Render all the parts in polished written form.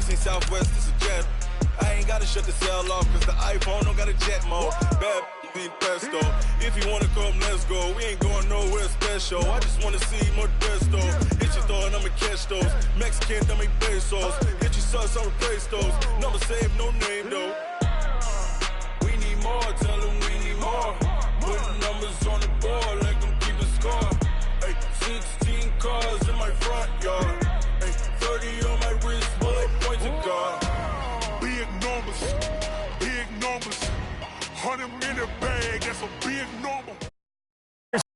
seen Southwest, it's a jet. I ain't gotta shut the cell off, cause the iPhone don't got a jet mode. Bad need pesto. If you wanna come, let's go. We ain't going nowhere special. I just wanna see more desto. Hit your thought, I'ma catch those. Mexican, don't make pesos. Hit your sus, I'll replace those. Number save, no name though. We need more, tell them we need more. Putting numbers on the board like I'm keeping score. Ay, 16 cars in my front yard. Ay, 30 on my wrist, bullet points of God. Big numbers, 100-minute bag, that's a big number.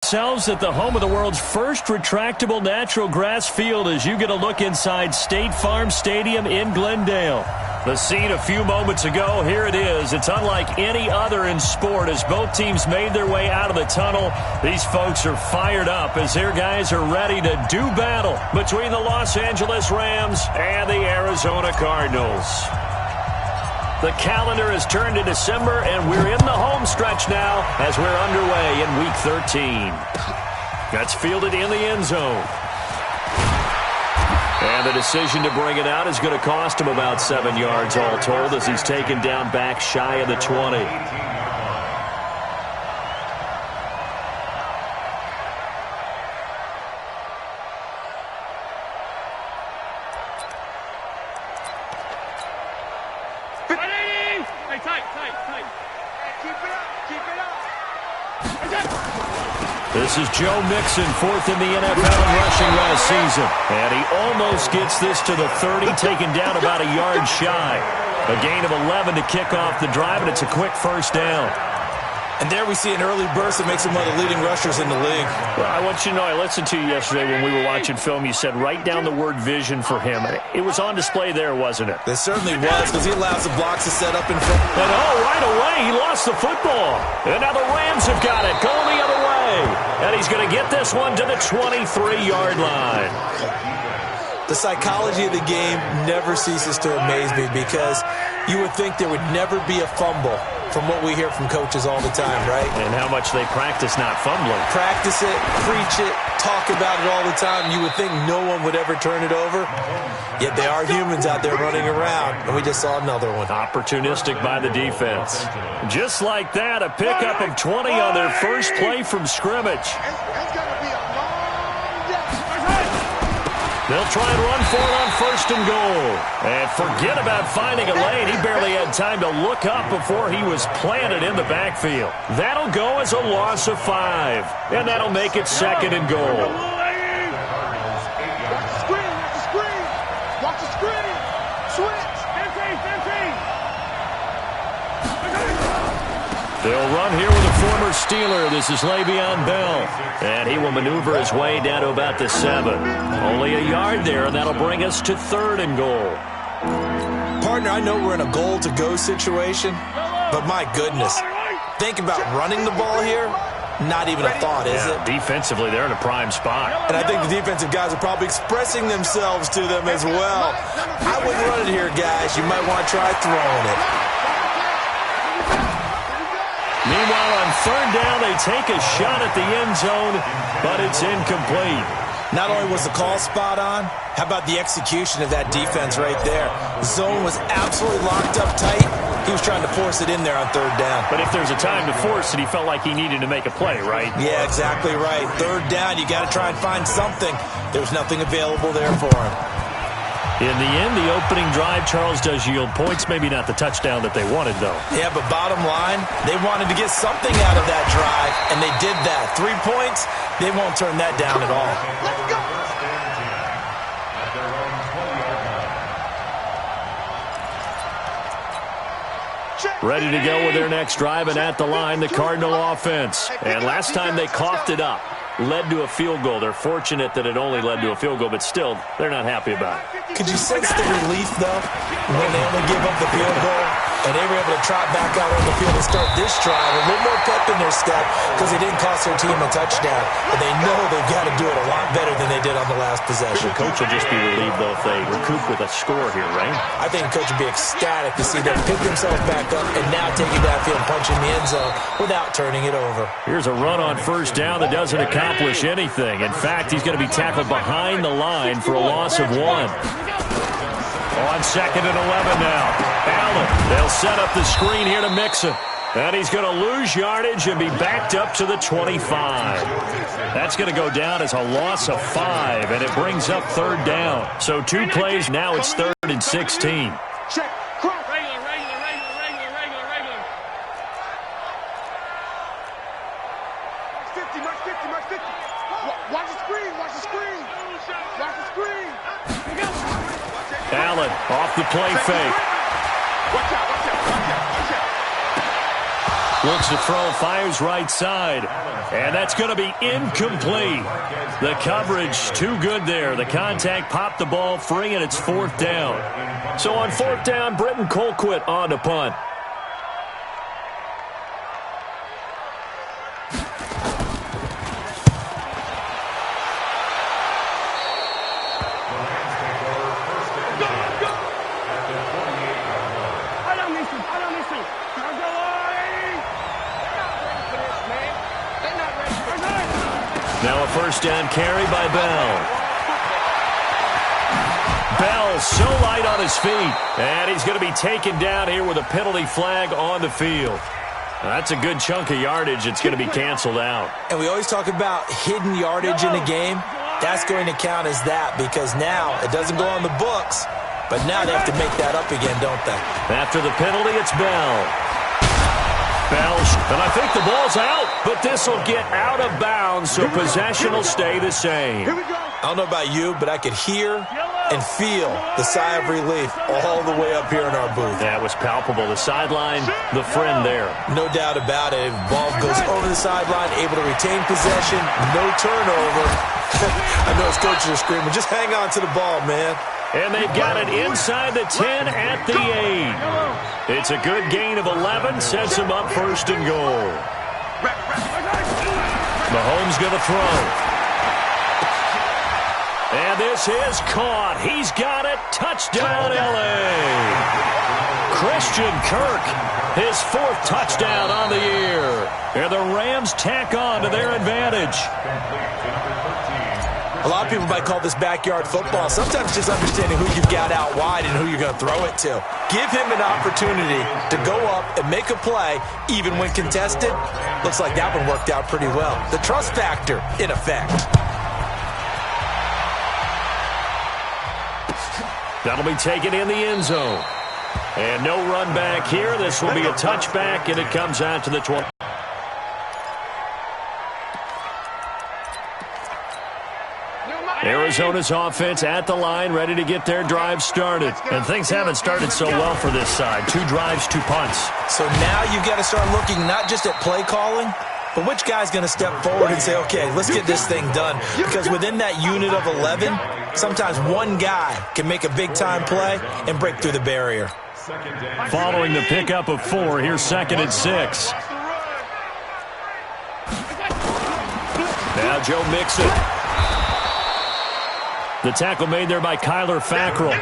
Ourselves at the home of the world's first retractable natural grass field as you get a look inside State Farm Stadium in Glendale. The scene a few moments ago, here it is. It's unlike any other in sport as both teams made their way out of the tunnel. These folks are fired up as their guys are ready to do battle between the Los Angeles Rams and the Arizona Cardinals. The calendar has turned to December, and we're in the home stretch now as we're underway in Week 13. That's fielded in the end zone. And the decision to bring it out is going to cost him about 7 yards all told as he's taken down back shy of the 20. This is Joe Mixon, fourth in the NFL in rushing last season. And he almost gets this to the 30, taken down about a yard shy. A gain of 11 to kick off the drive, and it's a quick first down. And there we see an early burst that makes him one of the leading rushers in the league. Well, I want you to know, I listened to you yesterday when we were watching film. You said write down the word vision for him. It was on display there, wasn't it? It certainly was, because he allows the blocks to set up in front. And right away, he lost the football. And now the Rams have got it, going the other way. And he's going to get this one to the 23-yard line. The psychology of the game never ceases to amaze me because you would think there would never be a fumble from what we hear from coaches all the time, right? And how much they practice not fumbling. Practice it, preach it, talk about it all the time. You would think no one would ever turn it over. Yet they are humans out there running around, and we just saw another one. Opportunistic by the defense. Just like that, a pickup of 20 on their first play from scrimmage. They'll try and run for it on first and goal. And forget about finding a lane. He barely had time to look up before he was planted in the backfield. That'll go as a loss of 5. And that'll make it second and goal. Watch the screen. Switch. They'll run here with a former Steeler. This is Le'Veon Bell. And he will maneuver his way down to about the 7. Only a yard there, and that'll bring us to third and goal. Partner, I know we're in a goal-to-go situation, but my goodness. Think about running the ball here. Not even a thought, is it? Defensively, they're in a prime spot. And I think the defensive guys are probably expressing themselves to them as well. I wouldn't run it here, guys. You might want to try throwing it. Meanwhile, on third down, they take a shot at the end zone, but it's incomplete. Not only was the call spot on, how about the execution of that defense right there? The zone was absolutely locked up tight. He was trying to force it in there on third down. But if there's a time to force it, he felt like he needed to make a play, right? Yeah, exactly right. Third down, you got to try and find something. There was nothing available there for him. In the end, the opening drive, Charles, does yield points. Maybe not the touchdown that they wanted, though. Yeah, but bottom line, they wanted to get something out of that drive, and they did that. 3 points, they won't turn that down at all. Let's go. Ready to go with their next drive, and at the line, the Cardinal offense. And last time they coughed it up, led to a field goal. They're fortunate that it only led to a field goal, but still, they're not happy about it. Could you sense the relief, though, when they only give up the field goal? And they were able to trot back out on the field and start this drive. A little more pep in their step because they didn't cost their team a touchdown. And they know they've got to do it a lot better than they did on the last possession. The coach will just be relieved, though, if they recoup with a score here, right? I think the coach would be ecstatic to see them pick themselves back up and now take it downfield and punch in the end zone without turning it over. Here's a run on first down that doesn't accomplish anything. In fact, he's going to be tackled behind the line for a loss of 1. On 2nd and 11 now. Allen, they'll set up the screen here to Mixon. And he's going to lose yardage and be backed up to the 25. That's going to go down as a loss of 5, and it brings up 3rd down. So 2 plays, now it's 3rd and 16. Check. Regular. Mark 50. Watch the screen. Allen off the play fake. Watch out. Looks to throw, fires right side. And that's going to be incomplete. The coverage too good there. The contact popped the ball free, and it's 4th down. So on 4th down, Britton Colquitt on to punt. Now a 1st down carry by Bell. Bell so light on his feet. And he's going to be taken down here with a penalty flag on the field. That's a good chunk of yardage. It's going to be canceled out. And we always talk about hidden yardage in a game. That's going to count as that because now it doesn't go on the books, but now they have to make that up again, don't they? After the penalty, it's Bell. And I think the ball's out, but this will get out of bounds, so possession will stay the same. I don't know about you, but I could hear and feel the sigh of relief all the way up here in our booth. That was palpable. The sideline, the friend there. No doubt about it. Ball goes over the sideline, able to retain possession, no turnover. I know his coaches are screaming, just hang on to the ball, man. And they've got it inside the 10 at the 8. It's a good gain of 11, sets them up 1st and goal. Mahomes going to throw. And this is caught. He's got it. Touchdown, L.A. Christian Kirk, his 4th touchdown on the year. And the Rams tack on to their advantage. A lot of people might call this backyard football. Sometimes just understanding who you've got out wide and who you're going to throw it to. Give him an opportunity to go up and make a play, even when contested. Looks like that one worked out pretty well. The trust factor, in effect. That'll be taken in the end zone. And no run back here. This will be a touchback, and it comes out to the 20. Arizona's offense at the line, ready to get their drive started. And things haven't started so well for this side. 2 drives, 2 punts. So now you've got to start looking not just at play calling, but which guy's going to step forward and say, okay, let's get this thing done. Because within that unit of 11, sometimes one guy can make a big-time play and break through the barrier. Following the pickup of 4, here's 2nd and 6. Now Joe Mixon. The tackle made there by Kyler Fackrell.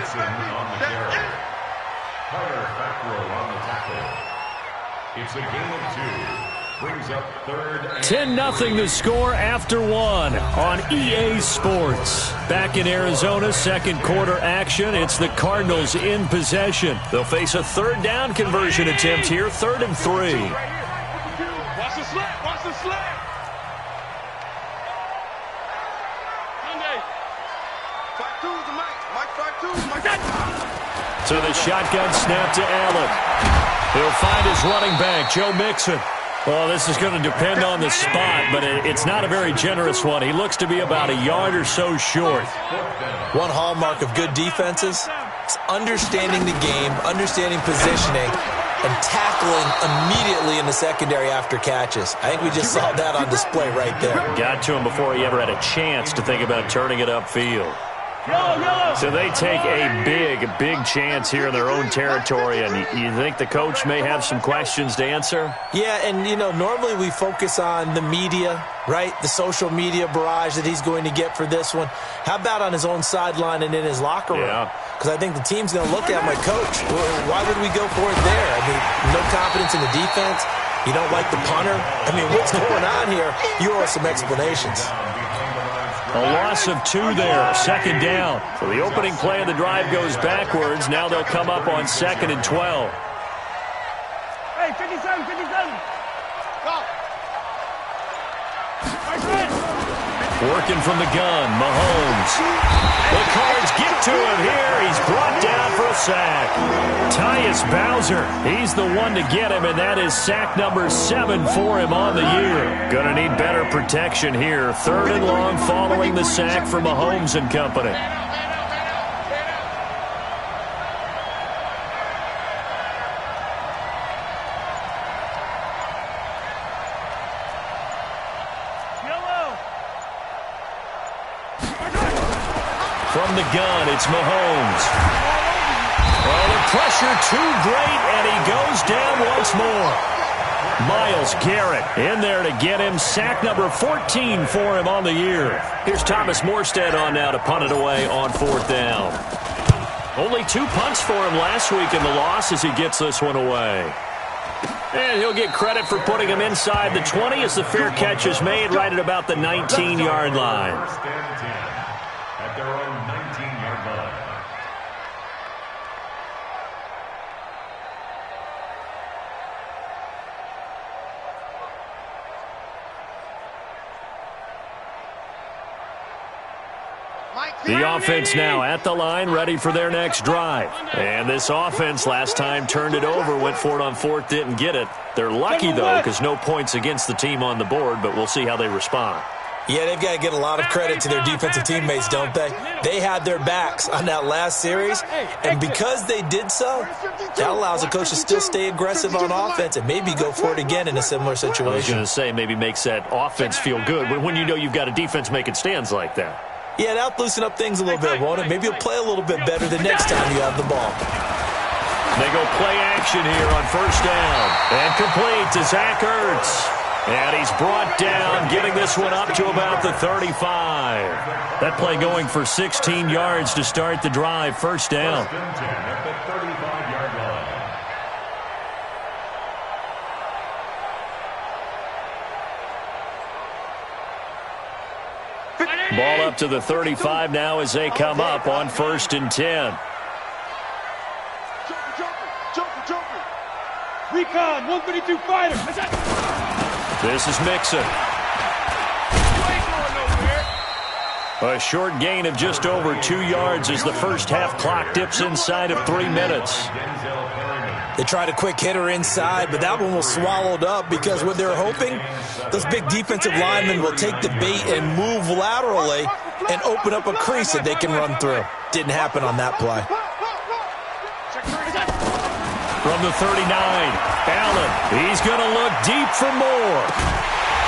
10-0 the score after 1 on EA Sports. Back in Arizona, 2nd quarter action. It's the Cardinals in possession. They'll face a 3rd down conversion attempt here, 3rd and 3. Watch the slap. So the shotgun snap to Allen. He'll find his running back, Joe Mixon. Well, this is going to depend on the spot, but it's not a very generous one. He looks to be about a yard or so short. One hallmark of good defenses is understanding the game, understanding positioning, and tackling immediately in the secondary after catches. I think we just saw that on display right there. Got to him before he ever had a chance to think about turning it upfield. So they take a big chance here in their own territory, and you think the coach may have some questions to answer? Yeah, and, normally we focus on the media, right? The social media barrage that he's going to get for this one. How about on his own sideline and in his locker room? Yeah. Because I think the team's going to look at him like, Coach, why would we go for it there? I mean, no confidence in the defense. You don't like the punter. I mean, what's going on here? You owe us some explanations. A loss of 2 there, second down. So the opening play of the drive goes backwards. Now they'll come up on 2nd and 12. Hey, 57, 57. Go. Working from the gun, Mahomes. The Cards get to him here. He's brought down for a sack. Tyus Bowser, he's the one to get him, and that is sack number 7 for him on the year. Gonna need better protection here. 3rd and long following the sack for Mahomes and company. From the gun, it's Mahomes. Oh, the pressure too great, and he goes down once more. Myles Garrett in there to get him. Sack number 14 for him on the year. Here's Thomas Morstead on now to punt it away on 4th down. Only 2 punts for him last week in the loss as he gets this one away. And he'll get credit for putting him inside the 20 as the fair catch is made right at about the 19-yard line. At their own 19-yard line. The offense now at the line, ready for their next drive. And this offense last time turned it over, went for it on 4th, didn't get it. They're lucky, though, because no points against the team on the board, but we'll see how they respond. Yeah, they've got to get a lot of credit to their defensive teammates, don't they? They had their backs on that last series, and because they did so, that allows the coach to still stay aggressive on offense and maybe go for it again in a similar situation. I was going to say maybe makes that offense feel good when you know you've got a defense making stands like that. Yeah, that'll loosen up things a little bit, won't it? Maybe you'll play a little bit better the next time you have the ball. They go play action here on 1st down. And complete to Zach Ertz. And he's brought down, getting this one up to about the 35. That play going for 16 yards to start the drive. 1st down. First and 10 at the 35-yard line. Ball up to the 35 now as they come up on 1st and 10. Jumper. Recon, 132 fighter. This is Mixon. A short gain of just over 2 yards as the first half clock dips inside of 3 minutes. They tried a quick hitter inside, but that one was swallowed up because what they're hoping, those big defensive linemen will take the bait and move laterally and open up a crease that they can run through. Didn't happen on that play. From the 39, Allen, he's going to look deep for more.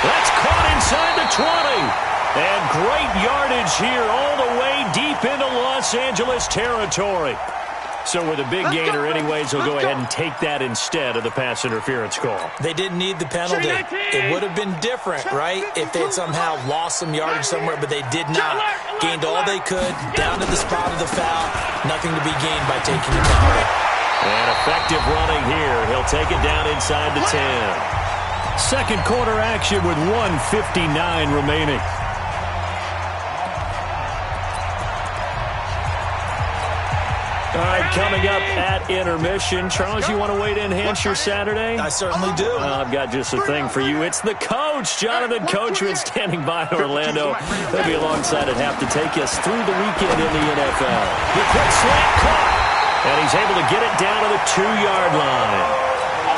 That's caught inside the 20. And great yardage here all the way deep into Los Angeles territory. So with a big gainer anyways, he'll go ahead and take that instead of the pass interference call. They didn't need the penalty. It would have been different, right, if they had somehow lost some yardage somewhere, but they did not. Gained all they could, down to the spot of the foul. Nothing to be gained by taking the penalty. And effective running here. He'll take it down inside the 10. Second quarter action with 1:59 remaining. All right, coming up at intermission. Charles, you want to wait to enhance your Saturday? I certainly do. I've got just a thing for you. It's the coach, Jonathan Coachman, standing by in Orlando. He'll be alongside at half to take us through the weekend in the NFL. The quick slant caught, and he's able to get it down to the 2-yard line.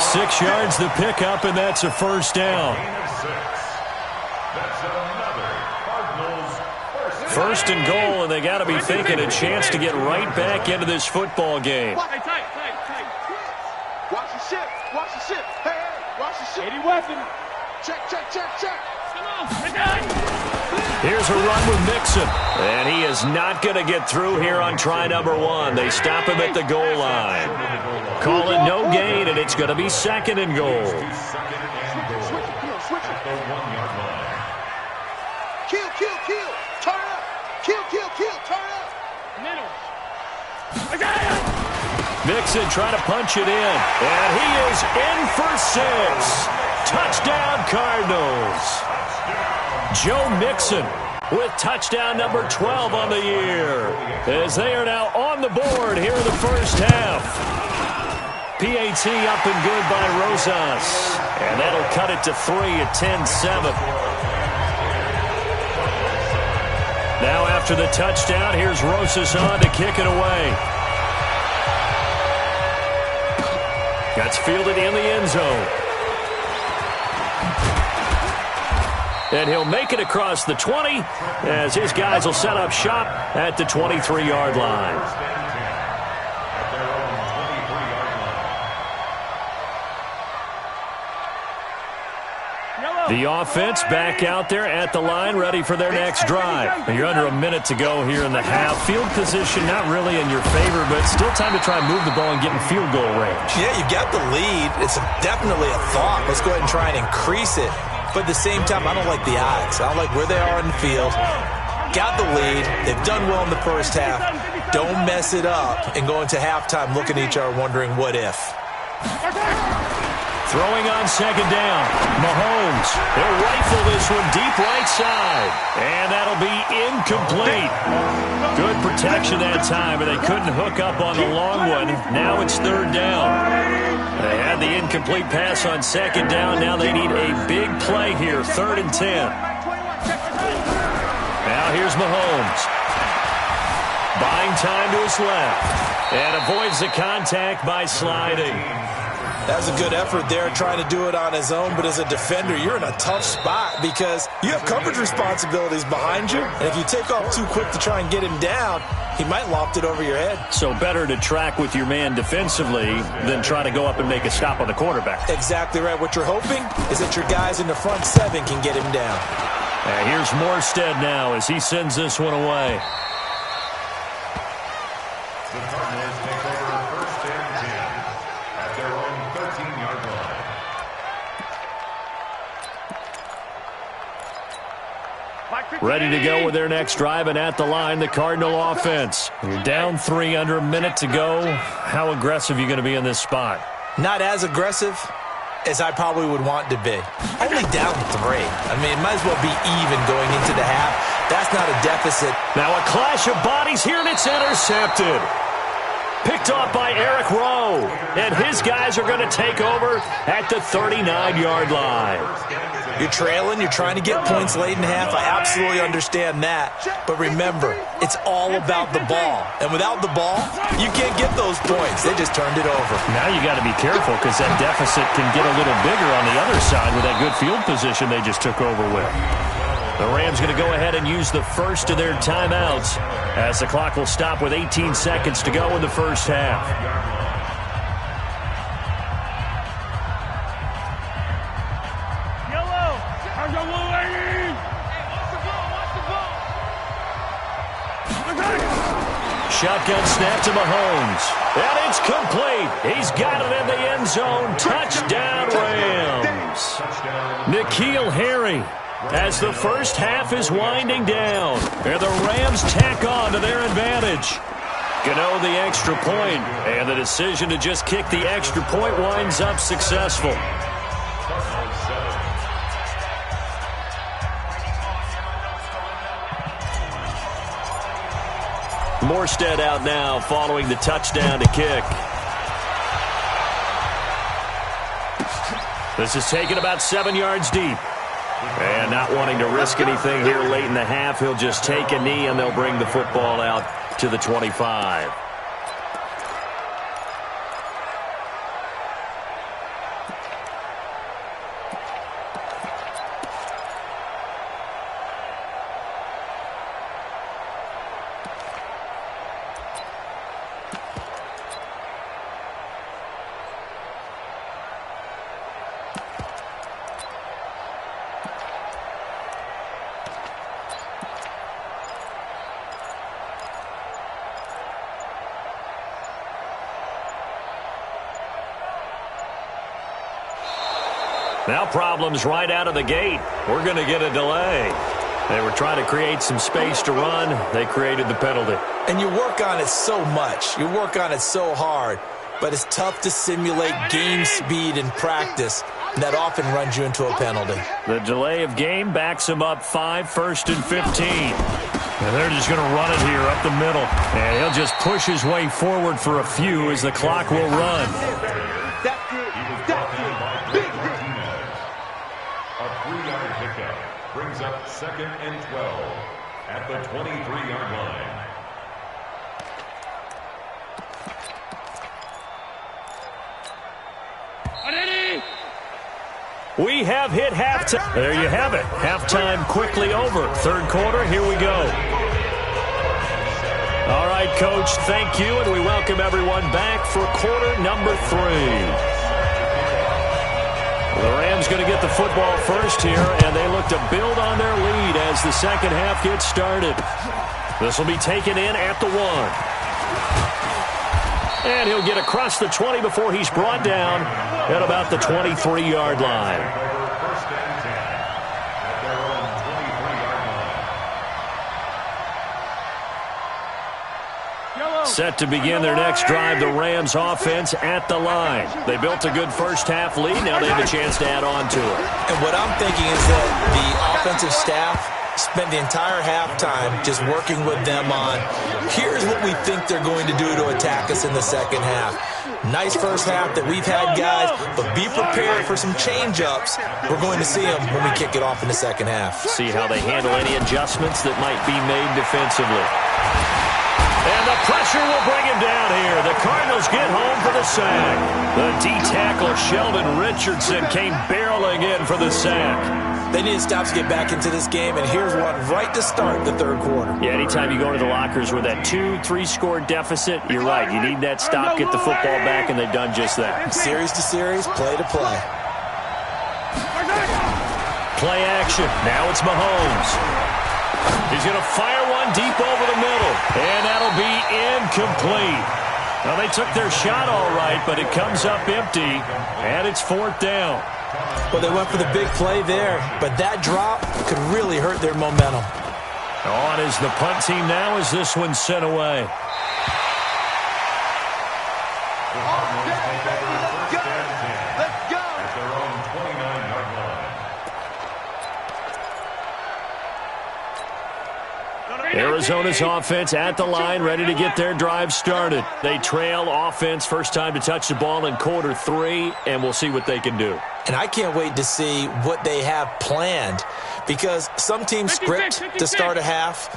6 yards the pickup, and that's a first down. First and goal, and they got to be thinking a chance to get right back into this football game. Watch the ship. Hey, watch the ship. 80 weapon. Check. Come on. Here's a run with Mixon, and he is not going to get through here on try number 1. They stop him at the goal line. Call it no gain, and it's going to be 2nd and goal. Switch it. Kill. Turn up. Kill. Turn up. Middle. Mixon trying to punch it in, and he is in for 6. Touchdown, Cardinals. Joe Mixon with touchdown number 12 on the year, as they are now on the board here in the first half. PAT up and good by Rosas, and that'll cut it to 3 at 10-7. Now after the touchdown, here's Rosas on to kick it away. That's fielded in the end zone. And he'll make it across the 20 as his guys will set up shop at the 23-yard line. The offense back out there at the line, ready for their next drive. You're under a minute to go here in the half. Field position not really in your favor, but still time to try and move the ball and get in field goal range. Yeah, you got the lead. It's definitely a thought. Let's go ahead and try and increase it. But at the same time, I don't like the odds. I don't like where they are in the field. Got the lead. They've done well in the first half. Don't mess it up and go into halftime looking at each other wondering what if. Throwing on second down, Mahomes. He'll rifle this one deep right side, and that'll be incomplete. Good protection that time, but they couldn't hook up on the long one. Now it's third down. They had the incomplete pass on second down. Now they need a big play here, 3rd and 10. Now here's Mahomes. Buying time to his left, and avoids the contact by sliding. That was a good effort there, trying to do it on his own. But as a defender, you're in a tough spot because you have coverage responsibilities behind you. And if you take off too quick to try and get him down, he might loft it over your head. So better to track with your man defensively than try to go up and make a stop on the quarterback. Exactly right. What you're hoping is that your guys in the front 7 can get him down. And here's Morstead now as he sends this one away. The Cardinals take over 1st and 10 at their own 13-yard line. Ready to go with their next drive, and at the line, the Cardinal offense. You're down 3, under a minute to go. How aggressive are you going to be in this spot? Not as aggressive as I probably would want to be. Only down 3. I mean, it might as well be even going into the half. That's not a deficit. Now a clash of bodies here, and it's intercepted. Picked off by Eric Rowe, and his guys are going to take over at the 39-yard line. You're trailing, you're trying to get points late in half. I absolutely understand that. But remember, it's all about the ball. And without the ball, you can't get those points. They just turned it over. Now you got to be careful because that deficit can get a little bigger on the other side with that good field position they just took over with. The Rams going to go ahead and use the first of their timeouts as the clock will stop with 18 seconds to go in the first half. Shotgun snap to Mahomes. And it's complete. He's got it in the end zone. Touchdown, Rams. N'Keal Harry, as the first half is winding down, and the Rams tack on to their advantage. Gano the extra point, and the decision to just kick the extra point winds up successful. Morstead out now following the touchdown to kick. This is taken about 7 yards deep. And not wanting to risk anything here late in the half, he'll just take a knee and they'll bring the football out to the 25. Now problems right out of the gate. We're going to get a delay. They were trying to create some space to run. They created the penalty. And you work on it so much. You work on it so hard. but it's tough to simulate game speed in practice. That often runs you into a penalty. The delay of game backs him up 5, 1st and 15. And they're just going to run it here up the middle. And he'll just push his way forward for a few as the clock will run. A 3-yard pickup brings up 2nd and 12 at the 23-yard line. We have hit halftime. There you have it. Halftime quickly over. Third quarter, here we go. All right, Coach, thank you, and we welcome everyone back for quarter number 3. The Rams going to get the football first here, and they look to build on their lead as the second half gets started. This will be taken in at the 1. And he'll get across the 20 before he's brought down at about the 23-yard line. First and 10 at their own 23-yard line. Set to begin their next drive, the Rams offense at the line. They built a good first half lead. Now they have a chance to add on to it. And what I'm thinking is that the offensive staff spent the entire halftime just working with them on, here's what we think they're going to do to attack us in the second half. Nice first half that we've had, guys, but be prepared for some change-ups. We're going to see them when we kick it off in the second half. See how they handle any adjustments that might be made defensively. And the pressure will bring him down here. The Cardinals get home for the sack. The D-tackle Sheldon Richardson came barreling in for the sack. They need to stop to get back into this game, and here's one right to start the third quarter. Yeah, anytime you go to the lockers with that 2-3 score deficit, you're right. You need that stop, get the football back, and they've done just that. Series to series, play to play. Play action. Now it's Mahomes. He's going to fire one deep over the middle, and that'll be incomplete. Well, they took their shot all right, but it comes up empty, and it's 4th down. Well, they went for the big play there, but that drop could really hurt their momentum. On is the punt team now as this one's sent away. Let's go! At their own 29-yard line. Arizona's offense at the line, ready to get their drive started. They trail offense, first time to touch the ball in quarter 3, and we'll see what they can do. And I can't wait to see what they have planned, because some teams script to start a half.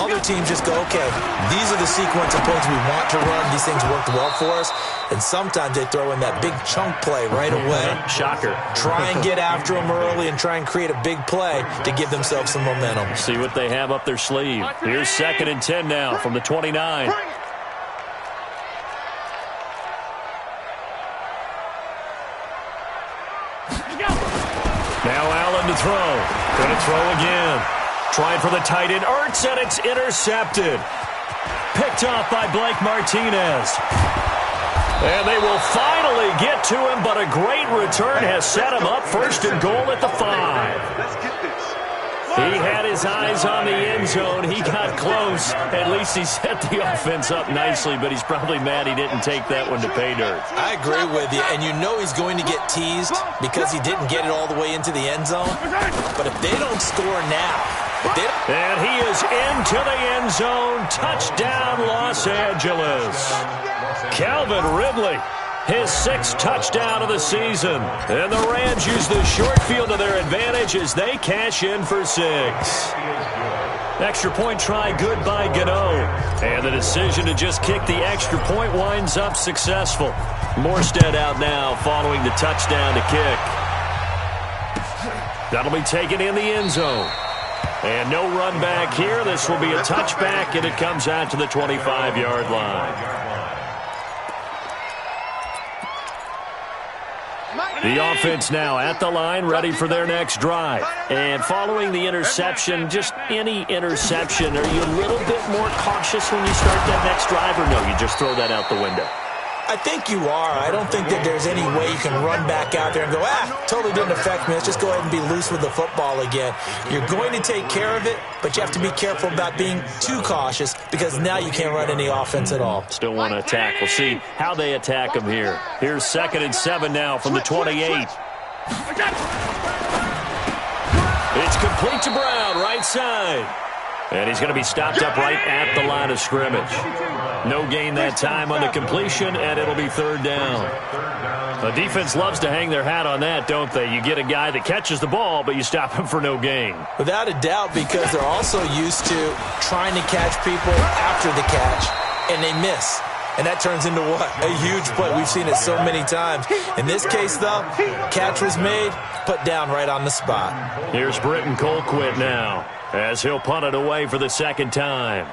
Other teams just go, okay, these are the sequence of plays we want to run. These things worked well for us. And sometimes they throw in that big chunk play right away. Shocker. Try and get after them early and try and create a big play to give themselves some momentum. See what they have up their sleeve. Here's 2nd and 10 now from the 29. Now Allen to throw. Going to throw again. Trying for the tight end. Ertz, and it's intercepted. Picked off by Blake Martinez. And they will finally get to him, but a great return has set him up 1st and goal at the 5. Let's get this. He had his eyes on the end zone. He got close. At least he set the offense up nicely, but he's probably mad he didn't take that one to pay dirt. I agree with you, and you know he's going to get teased because he didn't get it all the way into the end zone. But if they don't score now, and he is into the end zone. Touchdown, Los Angeles. Calvin Ridley, his 6th touchdown of the season. And the Rams use the short field to their advantage as they cash in for 6. Extra point try good by Gano. And the decision to just kick the extra point winds up successful. Morstead out now following the touchdown to kick. That'll be taken in the end zone. And no run back here. This will be a touchback, and it comes out to the 25-yard line. The offense now at the line, ready for their next drive. And following the interception, just any interception, are you a little bit more cautious when you start that next drive, or no, you just throw that out the window? I think you are. I don't think that there's any way you can run back out there and go, totally didn't affect me. Let's just go ahead and be loose with the football again. You're going to take care of it, but you have to be careful about being too cautious because now you can't run any offense at all. Still want to attack. We'll see how they attack him here. Here's 2nd and 7 now from the 28. It's complete to Brown, right side. And he's going to be stopped up right at the line of scrimmage. No gain that time on the completion, and it'll be 3rd down. The defense loves to hang their hat on that, don't they? You get a guy that catches the ball, but you stop him for no gain. Without a doubt, because they're also used to trying to catch people after the catch, and they miss. And that turns into what? A huge play. We've seen it so many times. In this case, though, catch was made, put down right on the spot. Here's Britton Colquitt now, as he'll punt it away for the 2nd time.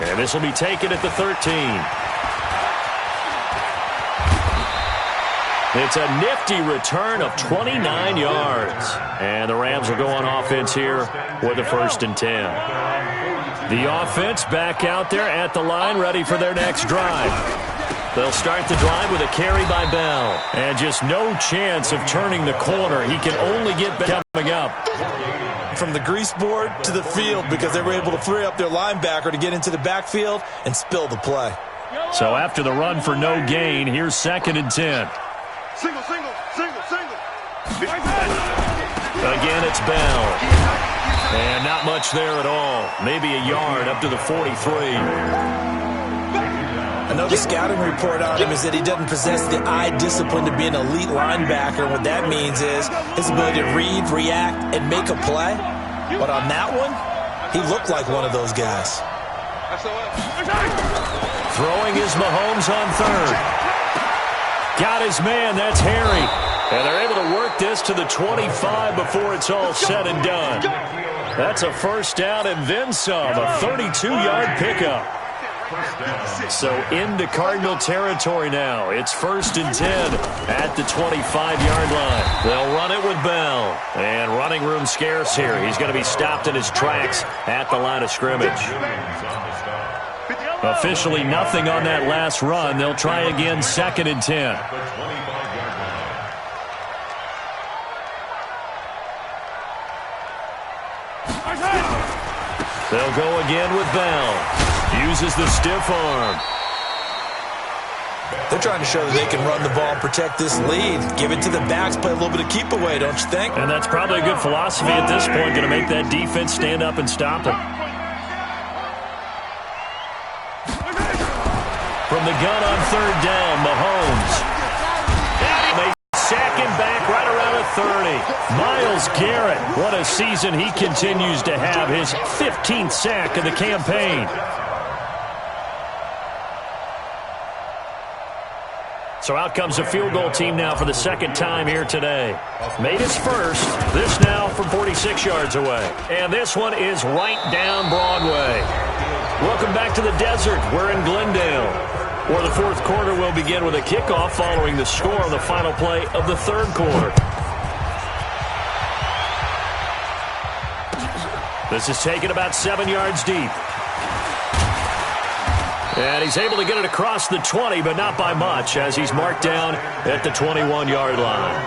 And this will be taken at the 13. It's a nifty return of 29 yards. And the Rams will go on offense here with a 1st and 10. The offense back out there at the line, ready for their next drive. They'll start the drive with a carry by Bell. And just no chance of turning the corner. He can only get back coming up. From the grease board to the field because they were able to free up their linebacker to get into the backfield and spill the play. So after the run for no gain, here's 2nd and 10. Single. Again, it's Bell. And not much there at all. Maybe a yard up to the 43. I know the scouting report on him is that he doesn't possess the eye discipline to be an elite linebacker. And what that means is his ability to read, react, and make a play. But on that one, he looked like one of those guys. Throwing is Mahomes on 3rd. Got his man, that's Harry. And they're able to work this to the 25 before it's all said and done. That's a 1st down and then some, a 32-yard pickup. So into Cardinal territory now. It's 1st and 10 at the 25-yard line. They'll run it with Bell. And running room scarce here. He's going to be stopped in his tracks at the line of scrimmage. Officially nothing on that last run. They'll try again 2nd and 10. They'll go again with Bell. Uses the stiff arm. They're trying to show that they can run the ball and protect this lead. Give it to the backs, play a little bit of keep away, don't you think? And that's probably a good philosophy at this point, going to make that defense stand up and stop it. From the gun on 3rd down, Mahomes. And they sack him back right around the 30. Myles Garrett, what a season he continues to have. His 15th sack of the campaign. So out comes the field goal team now for the 2nd time here today. Made his first. This now from 46 yards away. And this one is right down Broadway. Welcome back to the desert. We're in Glendale, where the 4th quarter will begin with a kickoff following the score on the final play of the 3rd quarter. This is taken about 7 yards deep. And he's able to get it across the 20, but not by much, as he's marked down at the 21-yard line.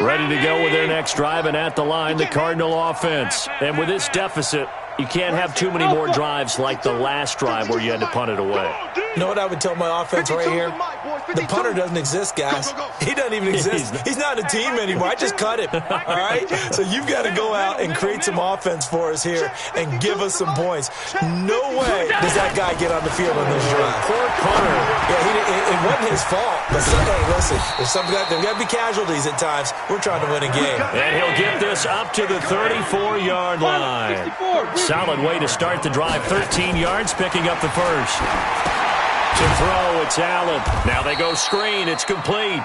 Ready to go with their next drive, and at the line, the Cardinal offense. And with this deficit, you can't have too many more drives like the last drive where you had to punt it away. You know what I would tell my offense right here? The punter doesn't exist, guys. He doesn't even exist. He's not a team anymore. I just cut him. All right? So you've got to go out and create some offense for us here and give us some points. No way does that guy get on the field on this drive. Poor punter. Yeah, it wasn't his fault. But hey, listen, there's got to be casualties at times. We're trying to win a game. And he'll get this up to the 34-yard line. Solid way to start the drive. 13 yards, picking up the first. To throw, it's Allen. Now they go screen. It's complete.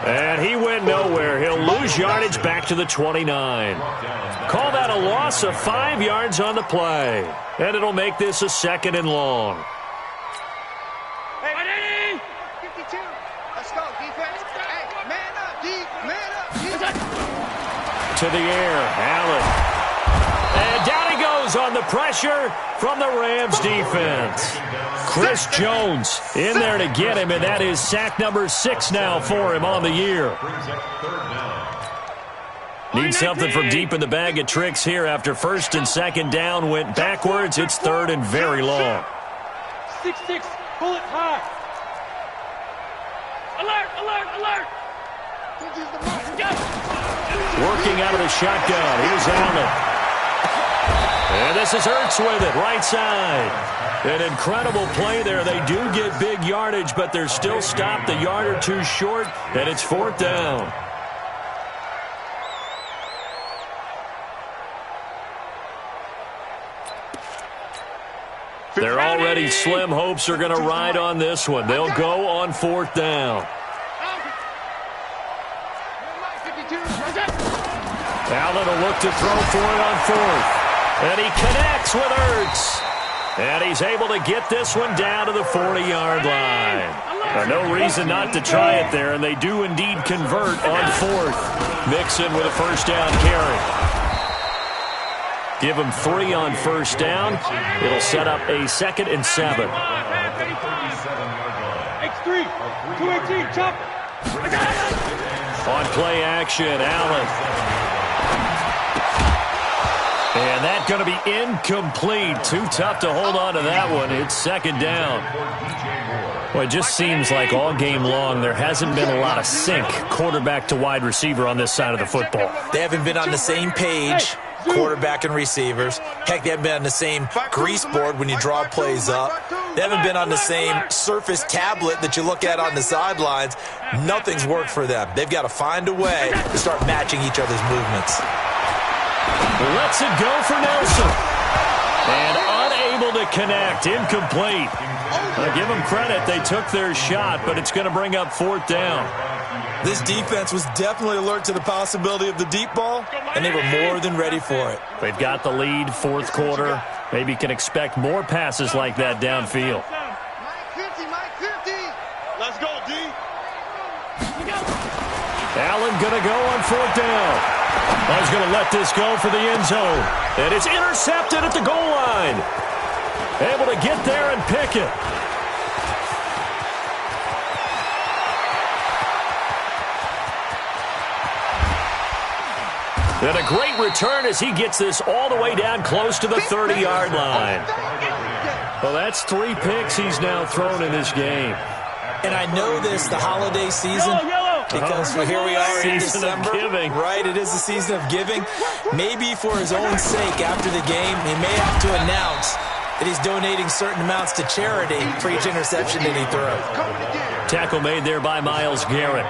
And he went nowhere. He'll lose yardage back to the 29. Call that a loss of 5 yards on the play. And it'll make this a 2nd and long. to the air. Allen. And down he goes on the pressure from the Rams defense. Chris Jones in there to get him, and that is sack number 6 now for him on the year. Need something from deep in the bag of tricks here after first and second down went backwards. It's third and very long. 6-6, bullet high. Alert, alert, alert. Working out of the shotgun. Here's Allen. And this is Ertz with it, right side. An incredible play there. They do get big yardage, but they're still stopped a yard or two short, and it's fourth down. They're already slim hopes are going to ride on this one. They'll go on fourth down. Allen will look to throw for it on fourth. And he connects with Ertz. And he's able to get this one down to the 40-yard line. No reason not to try it there, and they do indeed convert on fourth. Mixon with a first down carry. Give him 3 on first down. It'll set up a 2nd and 7. X3, 218, chop. On play action, Allen. And that's going to be incomplete. Too tough to hold on to that one. It's second down. Well, it just seems like all game long there hasn't been a lot of sync quarterback to wide receiver on this side of the football. They haven't been on the same page, quarterback and receivers. Heck, they haven't been on the same grease board when you draw plays up. They haven't been on the same surface tablet that you look at on the sidelines. Nothing's worked for them. They've got to find a way to start matching each other's movements. Lets it go for Nelson. And unable to connect. Incomplete. I'll give them credit. They took their shot, but it's going to bring up fourth down. This defense was definitely alert to the possibility of the deep ball, and they were more than ready for it. They've got the lead, fourth quarter. Maybe can expect more passes like that downfield. Mike 50. Let's go, D. Allen going to go on fourth down. He's going to let this go for the end zone. And it's intercepted at the goal line. Able to get there and pick it. And a great return as he gets this all the way down close to the 30-yard line. Well, that's 3 picks he's now thrown in this game. And I know this, the holiday season, because here we are in December. Right, it is the season of giving. Maybe for his own sake after the game, he may have to announce that he's donating certain amounts to charity for each interception that he throws. Tackle made there by Myles Garrett.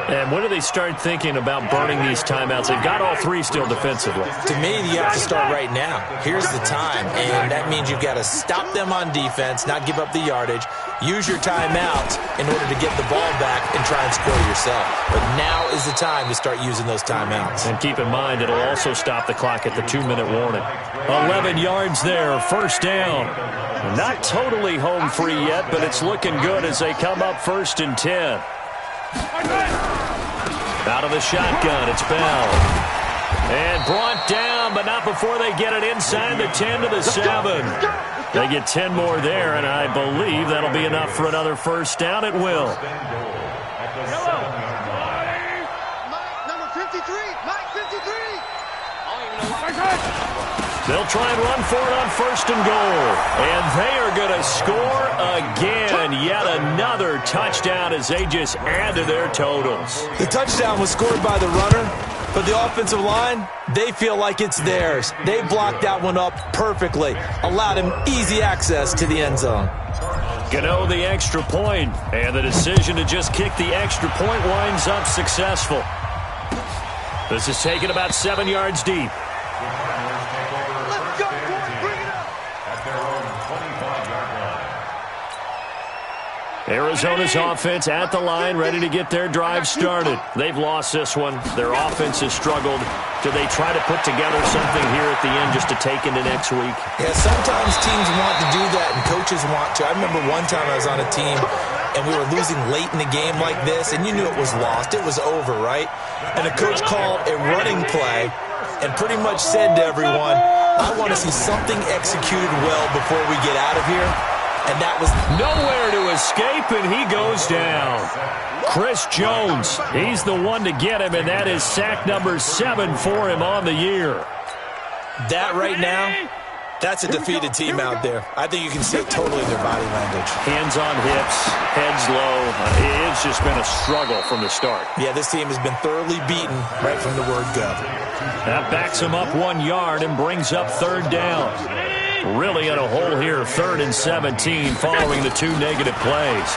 And when do they start thinking about burning these timeouts? They've got all 3 still defensively. To me, you have to start right now. Here's the time, and that means you've got to stop them on defense, not give up the yardage, use your timeouts in order to get the ball back and try and score yourself. But now is the time to start using those timeouts. And keep in mind, it'll also stop the clock at the 2-minute warning. 11 yards there, first down. Not totally home free yet, but it's looking good as they come up 1st and 10. Out of the shotgun, it's Bell. And brought down, but not before they get it inside the 10 to the 7. They get 10 more there, and I believe that'll be enough for another first down. It will. Number 53, Mike 53. They'll try and run for it on 1st and goal. And they are going to score again. Yet another touchdown as they just add to their totals. The touchdown was scored by the runner, but the offensive line, they feel like it's theirs. They blocked that one up perfectly, allowed him easy access to the end zone. Gano the extra point, and the decision to just kick the extra point winds up successful. This is taken about 7 yards deep. Arizona's offense at the line, ready to get their drive started. They've lost this one. Their offense has struggled. Do they try to put together something here at the end just to take into next week? Yeah, sometimes teams want to do that and coaches want to. I remember one time I was on a team and we were losing late in the game like this, and you knew it was lost. It was over, right? And the coach called a running play and pretty much said to everyone, I want to see something executed well before we get out of here. And that was nowhere to escape, and he goes down. Chris Jones, he's the one to get him, and that is sack number 7 for him on the year. That right now, that's a defeated team out there. I think you can see it totally in their body language. Hands on hips, heads low. It's just been a struggle from the start. Yeah, this team has been thoroughly beaten right from the word go. That backs him up 1 yard and brings up 3rd down. Really in a hole here, 3rd and 17 following the 2 negative plays.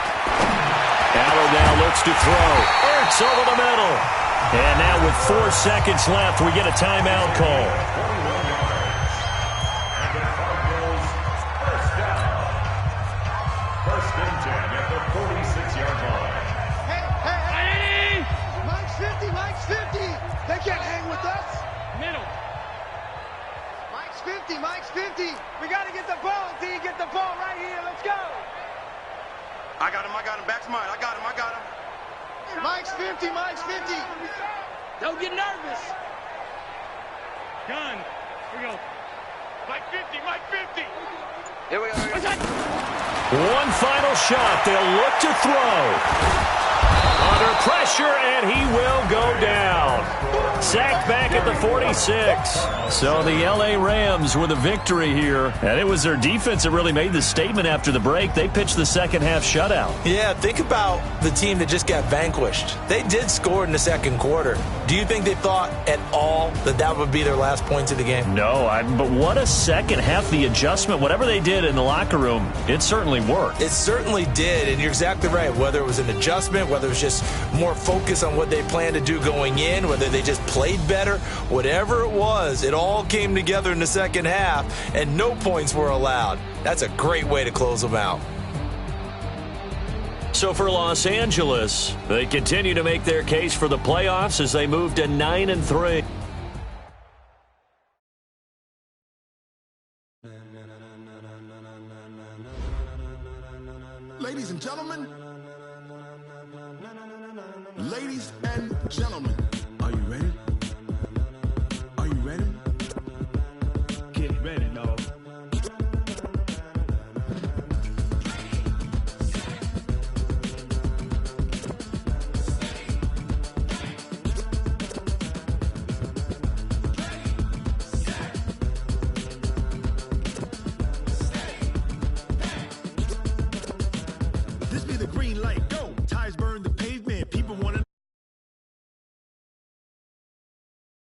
Allen now looks to throw. Ertz over the middle. And now with 4 seconds left, we get a timeout call. Mike's 50. We got to get the ball, D. Get the ball right here. Let's go. I got him. Back to mine. I got him. Mike's 50. Don't get nervous. Gun. Here we go. Mike 50. Here we go. One final shot. They'll look to throw. Under pressure, and he will go down. Sacked back at the 46. So the L.A. Rams with a victory here. And it was their defense that really made the statement after the break. They pitched the second half shutout. Yeah, think about the team that just got vanquished. They did score in the second quarter. Do you think they thought at all that that would be their last points of the game? No, but what a second half. The adjustment, whatever they did in the locker room, it certainly worked. It certainly did, and you're exactly right. Whether it was an adjustment, whether it was just more focus on what they planned to do going in, whether they just played better, whatever it was, it all came together in the second half, and no points were allowed. That's a great way to close them out. So for Los Angeles, they continue to make their case for the playoffs as they move to 9-3. Ladies and gentlemen,